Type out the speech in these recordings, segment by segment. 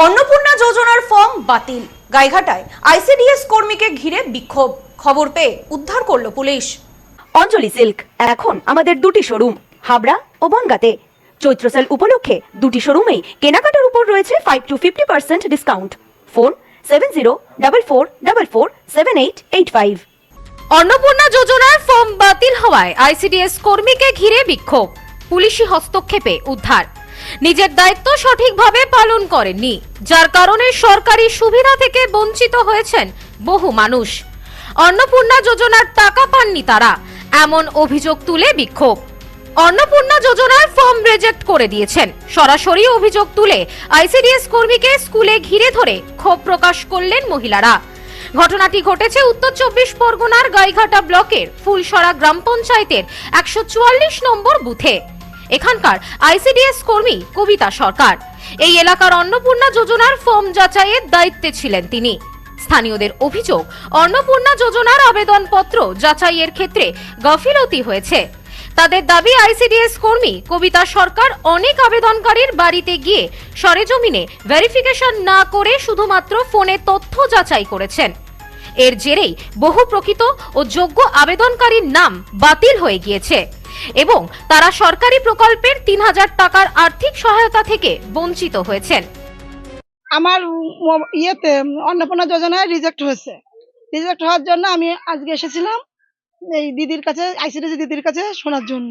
অন্নপূর্ণা যোজনার ফর্ম বাতিল। গাইঘাটায় আইসিডিএস কর্মীকে ঘিরে বিক্ষোভ। খবর পেয়ে উদ্ধার করল পুলিশ। অঞ্জলি সিল্ক এখন আমাদের দুটি শোরুম হাবড়া ও বনগাঁতে। চৈত্র সেল উপলক্ষে দুটি শোরুমেই কেনাকাটার উপর রয়েছে 5 to 50% ডিসকাউন্ট। ফোন 7044447885। অন্নপূর্ণা যোজনার ফর্ম বাতিল হওয়ায় আইসিডিএস কর্মীকে ঘিরে বিক্ষোভ। পুলিশি হস্তক্ষেপে উদ্ধার। নিজের দায়িত্ব সঠিকভাবে পালন করেননি, যার কারণে সরকারি সুবিধা থেকে বঞ্চিত হয়েছেন বহু মানুষ। অন্নপূর্ণা যোজনার টাকা পাননি তারা, এমন অভিযোগ তুলে বিক্ষোভ। অন্নপূর্ণা যোজনার ফর্ম রিজেক্ট করে দিয়েছেন। সরাসরি অভিযোগ তুলে আইসিডিএস কর্মীকে স্কুলে ঘিরে ধরে ক্ষোভ প্রকাশ করলেন মহিলারা। ঘটনাটি ঘটেছে উত্তর 24 পরগনার গাইঘাটা ব্লকের ফুলসরা গ্রাম পঞ্চায়েতের 144 নম্বর বুথে। এখানকার আইসিডিএস কর্মী কবিতা সরকার। এই এলাকার অন্নপূর্ণা যোজনার ফর্ম যাচাইয়ের দায়িত্বে ছিলেন তিনি। স্থানীয়দের অভিযোগ, অন্নপূর্ণা যোজনার আবেদনপত্র যাচাইয়ের ক্ষেত্রে গাফিলতি হয়েছে। তাদের দাবি, আইসিডিএস কর্মী কবিতা সরকার অনেক আবেদনকারীর বাড়িতে গিয়ে সরেজমিনে ভেরিফিকেশন না করে শুধুমাত্র ফোনে তথ্য যাচাই করেছেন। এর জেরেই বহু প্রকৃত ও যোগ্য আবেদনকারীর নাম বাতিল হয়ে গিয়েছে এবং তারা সরকারি প্রকল্পের 3000 টাকার আর্থিক সহায়তা থেকে বঞ্চিত হয়েছেন। আমার ইয়েতে অন্নপূর্ণা যোজনায় রিজেক্ট হয়েছে। রিজেক্ট হওয়ার জন্য আমি আজকে এসেছিলাম এই দিদির কাছে, আইসিডিএস দিদির কাছে শোনার জন্য।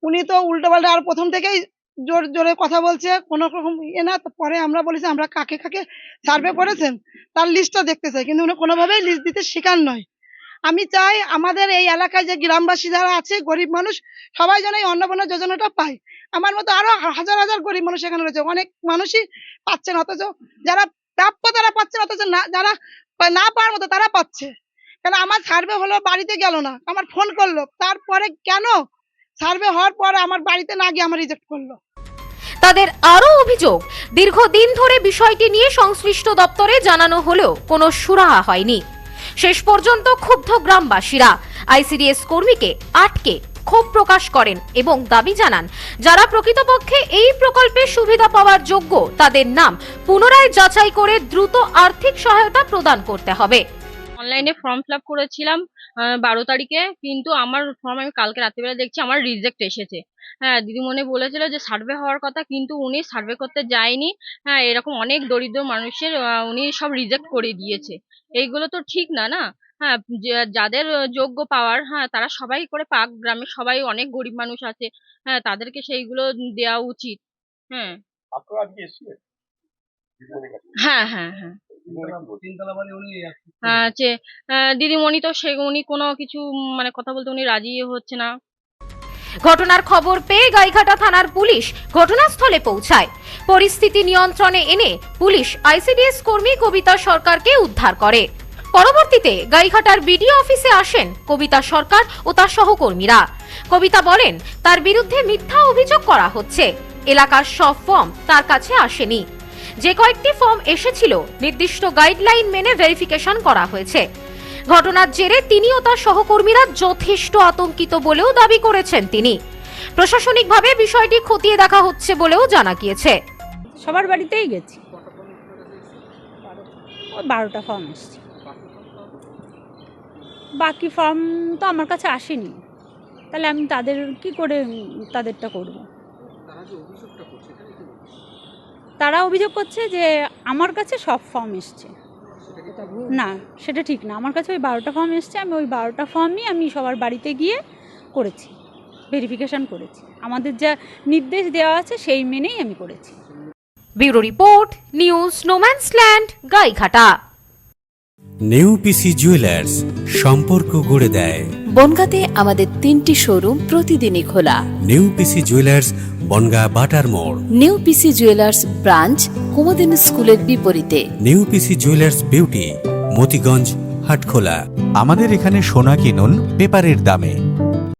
উনি তো উল্টো পাল্টা আর প্রথম থেকেই জোর জোরে কথা বলছে, কোনো রকম ইয়ে না। পরে আমরা বলেছি আমরা কাকে কাকে সার্ভে করেছেন তার লিস্টটা দেখতে চাই, কিন্তু উনি কোনোভাবেই লিস্ট দিতে স্বীকার নয়। আমি চাই আমাদের এই এলাকায় যে গ্রামবাসী যারা আছে, গরিব মানুষ, সবাই যেন এই অন্নপূর্ণা যোজনাটা পায়। আমার মতো আরো হাজার হাজার গরিব মানুষ এখানে রয়েছে, অনেক মানুষই পাচ্ছেন, অথচ যারা প্রাপ্য তারা পাচ্ছেন, অথচ না যারা না পাওয়ার মতো তারা পাচ্ছে। কেন আমার সার্ভে হলো, বাড়িতে গেল না, আমার ফোন করলো, তারপরে কেন সার্ভে হওয়ার পরে আমার বাড়িতে না গিয়ে আমার রিজেক্ট করলো। তাদের আরো অভিযোগ, দীর্ঘদিন ধরে বিষয়টি নিয়ে সংশ্লিষ্ট দপ্তরে জানানো হলেও কোনো সুরাহা হয়নি। শেষ পর্যন্ত ক্ষুব্ধ গ্রামবাসীরা আইসিডিএস কর্মীকে আটকে ক্ষোভ প্রকাশ করেন এবং দাবি জানান, যারা প্রকৃতপক্ষে এই প্রকল্পের সুবিধা পাওয়ার যোগ্য তাদের নাম পুনরায় যাচাই করে দ্রুত আর্থিক সহায়তা প্রদান করতে হবে। অনলাইনে ফর্ম ফিল আপ করেছিলাম 12 তারিখে, কিন্তু আমার ফর্ম আমি কালকে রাত্রিবেলা দেখছি আমার রিজেক্ট এসেছে। হ্যাঁ, দিদিমণি বলেছিল যে সার্ভে হওয়ার কথা, কিন্তু উনি সার্ভে করতে যায়নি। হ্যাঁ, এরকম অনেক দরিদ্র মানুষের উনি সব রিজেক্ট করে দিয়েছে। এইগুলো তো ঠিক না, না? হ্যাঁ, যাদের যোগ্য পাওয়ার, হ্যাঁ, তারা সবাই করে পাক। গ্রামে সবাই অনেক গরিব মানুষ আছে, হ্যাঁ, তাদেরকে সেইগুলো দেওয়া উচিত। হ্যাঁ, হ্যাঁ, হ্যাঁ, হ্যাঁ। যে দিদিমণি তো উনি কোনো কিছু মানে কথা বলতে উনি রাজি হচ্ছে না। ঘটনার খবর পেয়ে গাইঘাটা থানার পুলিশ ঘটনাস্থলে পৌঁছায়। পরিস্থিতি নিয়ন্ত্রণে এনে পুলিশ আইসিডিএস কর্মী কবিতা সরকারকে উদ্ধার করে। পরবর্তীতে গাইঘাটার বিডিও অফিসে আসেন কবিতা সরকার ও তার সহকর্মীরা। কবিতা বলেন, তার বিরুদ্ধে মিথ্যা অভিযোগ করা হচ্ছে। এলাকার সব ফর্ম তার কাছে আসেনি। যে কয়েকটি ফর্ম এসেছিল নির্দিষ্ট গাইডলাইন মেনে ভেরিফিকেশন করা হয়েছে। ঘটনার জেরে তিনি ও তার সহকর্মীরা যথেষ্ট আতঙ্কিত বলেও দাবি করেছেন তিনি। প্রশাসনিকভাবে বিষয়টি খতিয়ে দেখা হচ্ছে বলেও জানা গিয়েছে। সবার বাড়িতেই গেছি, 12টা ফর্ম এসেছে। বাকি ফর্ম তো আমার কাছে আসেনি, তাহলে আমি তাদের কি করে তাদেরটা করব? তারা অভিযোগ করছে যে আমার কাছে সব ফর্ম এসছে। না, সেটা ঠিক না। আমার কাছে ওই 12টা ফর্ম এসছে, আমি ওই 12টা ফর্মই আমি সবার বাড়িতে গিয়ে করেছি, ভেরিফিকেশন করেছি। আমাদের যা নির্দেশ দেওয়া আছে সেই মেনেই আমি করেছি। Bureau report, news no man's land, Gaighata. নেউপিসি জুয়েলার্স, সম্পর্ক গড়ে দেয়। বনগাঁতে আমাদের 3টি শোরুম প্রতিদিনই খোলা। নেউপিসি জুয়েলার্স, বনগা বাটার মোড়। নেউপিসি জুয়েলার্স ব্রাঞ্চ কুমদিন স্কুলের বিপরীতে। নেউপিসি জুয়েলার্স বিউটি, মতিগঞ্জ, হাটখোলা। আমাদের এখানে সোনা কিনুন পেপারের দামে।